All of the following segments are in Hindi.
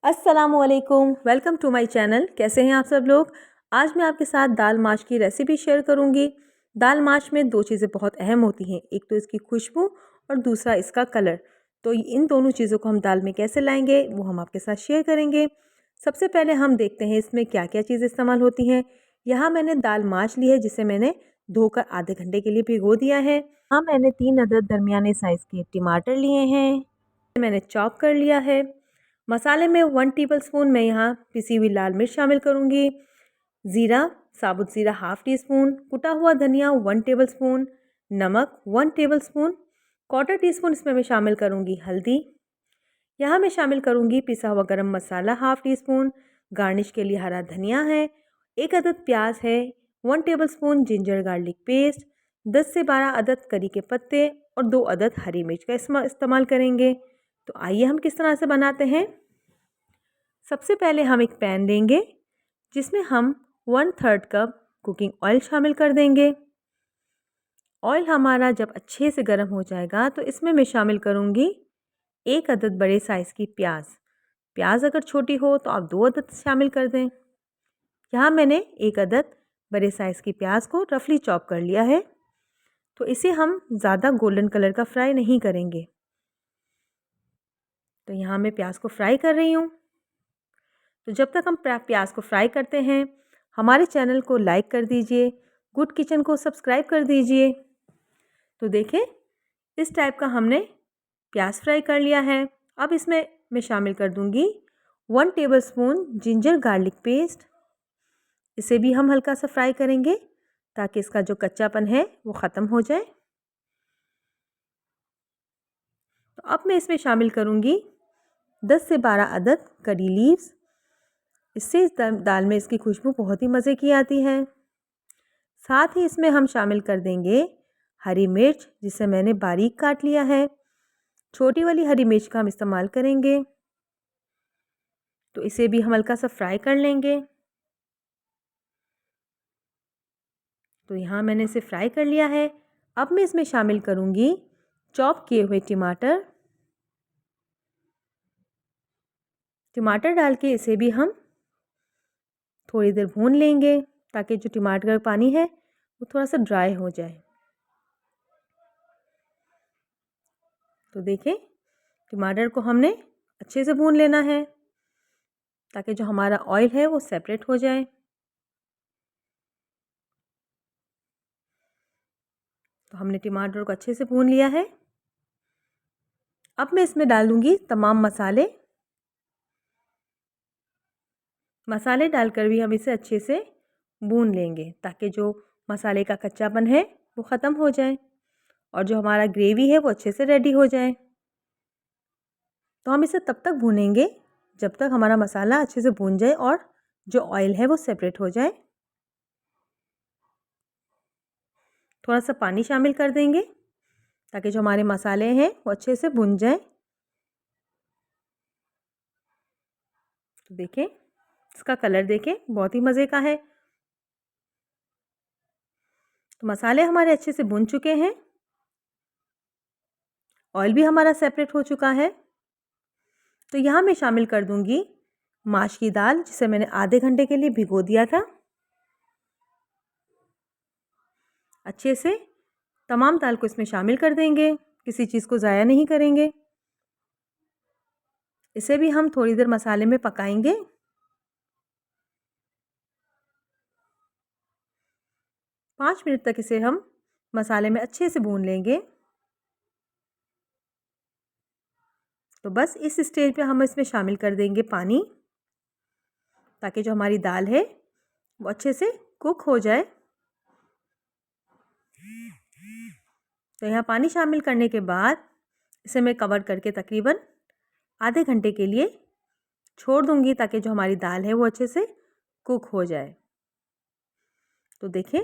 अस्सलामुअलैकुम, वेलकम टू माय चैनल। कैसे हैं आप सब लोग। आज मैं आपके साथ दाल माश की रेसिपी शेयर करूंगी। दाल माश में दो चीज़ें बहुत अहम होती हैं, एक तो इसकी खुशबू और दूसरा इसका कलर। तो इन दोनों चीज़ों को हम दाल में कैसे लाएंगे वो हम आपके साथ शेयर करेंगे। सबसे पहले हम देखते हैं इसमें क्या क्या चीज़ें इस्तेमाल होती हैं। यहाँ मैंने दाल माश ली है जिसे मैंने धोकर आधे घंटे के लिए भिगो दिया है। हाँ, मैंने 3 अदद दरमियाने साइज़ के टमाटर लिए हैं, मैंने चॉप कर लिया है। मसाले में 1 टेबलस्पून मैं यहाँ पिसी हुई लाल मिर्च शामिल करूँगी, ज़ीरा, साबुत ज़ीरा हाफ़ टी स्पून, कुटा हुआ धनिया 1 टेबलस्पून, नमक 1 टेबलस्पून, क्वार्टर टीस्पून इसमें मैं शामिल करूँगी हल्दी। यहाँ मैं शामिल करूँगी पिसा हुआ गरम मसाला हाफ़ टी स्पून, गार्निश के लिए हरा धनिया है, 1 अदद प्याज है, 1 टेबलस्पून जिंजर गार्लिक पेस्ट, 10 से 12 अदद करी के पत्ते और 2 अदद हरी मिर्च का इस्तेमाल करेंगे। तो आइए हम किस तरह से बनाते हैं। सबसे पहले हम एक पैन लेंगे जिसमें हम 1/3 कप कुकिंग ऑयल शामिल कर देंगे। ऑयल हमारा जब अच्छे से गर्म हो जाएगा तो इसमें मैं शामिल करूँगी 1 अदद बड़े साइज़ की प्याज अगर छोटी हो तो आप 2 अदद शामिल कर दें। यहाँ मैंने 1 अदद बड़े साइज़ की प्याज को रफली चॉप कर लिया है। तो इसे हम ज़्यादा गोल्डन कलर का फ्राई नहीं करेंगे। तो यहाँ मैं प्याज को फ्राई कर रही हूँ। तो जब तक हम प्याज को फ्राई करते हैं हमारे चैनल को लाइक कर दीजिए, गुड किचन को सब्सक्राइब कर दीजिए। तो देखें इस टाइप का हमने प्याज फ्राई कर लिया है। अब इसमें मैं शामिल कर दूंगी 1 टेबलस्पून जिंजर गार्लिक पेस्ट। इसे भी हम हल्का सा फ्राई करेंगे ताकि इसका जो कच्चापन है वो ख़त्म हो जाए। तो अब मैं इसमें शामिल करूंगी 10 से 12 अदद करी लीव्स। इससे इस दाल में इसकी खुशबू बहुत ही मज़े की आती है। साथ ही इसमें हम शामिल कर देंगे हरी मिर्च जिसे मैंने बारीक काट लिया है। छोटी वाली हरी मिर्च का हम इस्तेमाल करेंगे। तो इसे भी हम हल्का सा फ्राई कर लेंगे। तो यहाँ मैंने इसे फ्राई कर लिया है। अब मैं इसमें शामिल करूँगी चॉप किए हुए टमाटर डाल के इसे भी हम थोड़ी देर भून लेंगे ताकि जो टमाटर का पानी है वो थोड़ा सा ड्राई हो जाए। तो देखें टमाटर को हमने अच्छे से भून लेना है ताकि जो हमारा ऑयल है वो सेपरेट हो जाए। तो हमने टमाटर को अच्छे से भून लिया है। अब मैं इसमें डाल दूंगी तमाम मसाले डालकर भी हम इसे अच्छे से भून लेंगे ताकि जो मसाले का कच्चापन है वो ख़त्म हो जाए और जो हमारा ग्रेवी है वो अच्छे से रेडी हो जाए। तो हम इसे तब तक भूनेंगे जब तक हमारा मसाला अच्छे से भून जाए और जो ऑयल है वो सेपरेट हो जाए। थोड़ा सा पानी शामिल कर देंगे ताकि जो हमारे मसाले हैं वो अच्छे से भुन जाए। तो देखें इसका कलर देखें बहुत ही मज़े का है। तो मसाले हमारे अच्छे से भुन चुके हैं, ऑयल भी हमारा सेपरेट हो चुका है। तो यहाँ मैं शामिल कर दूंगी माश की दाल जिसे मैंने आधे घंटे के लिए भिगो दिया था। अच्छे से तमाम दाल को इसमें शामिल कर देंगे, किसी चीज़ को ज़ाया नहीं करेंगे। इसे भी हम थोड़ी देर मसाले में पकाएंगे। पाँच मिनट तक इसे हम मसाले में अच्छे से भून लेंगे। तो बस इस स्टेज पे हम इसमें शामिल कर देंगे पानी ताकि जो हमारी दाल है वो अच्छे से कुक हो जाए। तो यहाँ पानी शामिल करने के बाद इसे मैं कवर करके तकरीबन आधे घंटे के लिए छोड़ दूंगी ताकि जो हमारी दाल है वो अच्छे से कुक हो जाए। तो देखें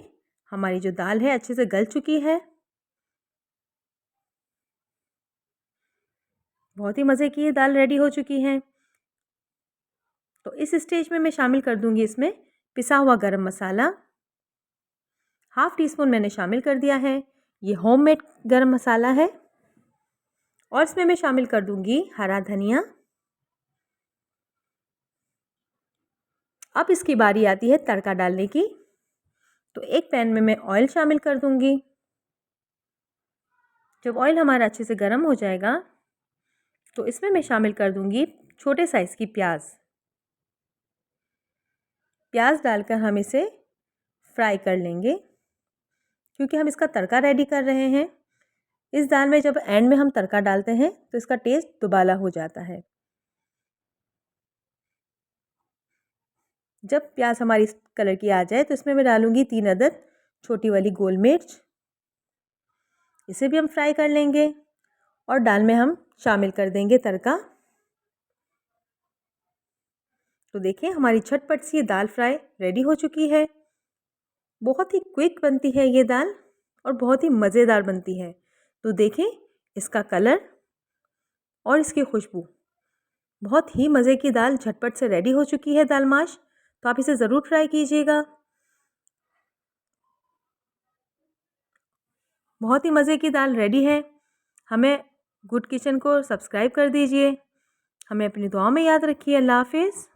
हमारी जो दाल है अच्छे से गल चुकी है, बहुत ही मज़े की ये दाल रेडी हो चुकी है। तो इस स्टेज में मैं शामिल कर दूंगी इसमें पिसा हुआ गरम मसाला हाफ़ टी स्पून मैंने शामिल कर दिया है। ये होममेड गरम मसाला है। और इसमें मैं शामिल कर दूंगी हरा धनिया, अब इसकी बारी आती है तड़का डालने की। तो एक पैन में मैं ऑयल शामिल कर दूंगी। जब ऑयल हमारा अच्छे से गर्म हो जाएगा तो इसमें मैं शामिल कर दूंगी छोटे साइज़ की प्याज। प्याज डालकर हम इसे फ्राई कर लेंगे क्योंकि हम इसका तड़का रेडी कर रहे हैं। इस दाल में जब एंड में हम तड़का डालते हैं तो इसका टेस्ट दुबाला हो जाता है। जब प्याज हमारी इस कलर की आ जाए तो इसमें मैं डालूंगी 3 अदद छोटी वाली गोल मिर्च। इसे भी हम फ्राई कर लेंगे और दाल में हम शामिल कर देंगे तड़का। तो देखिए हमारी झटपट सी दाल फ्राई रेडी हो चुकी है। बहुत ही क्विक बनती है ये दाल और बहुत ही मज़ेदार बनती है। तो देखें इसका कलर और इसकी खुशबू, बहुत ही मज़े की दाल झटपट से रेडी हो चुकी है दाल माश। तो आप इसे ज़रूर ट्राई कीजिएगा। बहुत ही मज़े की दाल रेडी है। हमें गुड किचन को सब्सक्राइब कर दीजिए। हमें अपनी दुआओं में याद रखिए। अल्लाह हाफ़िज़।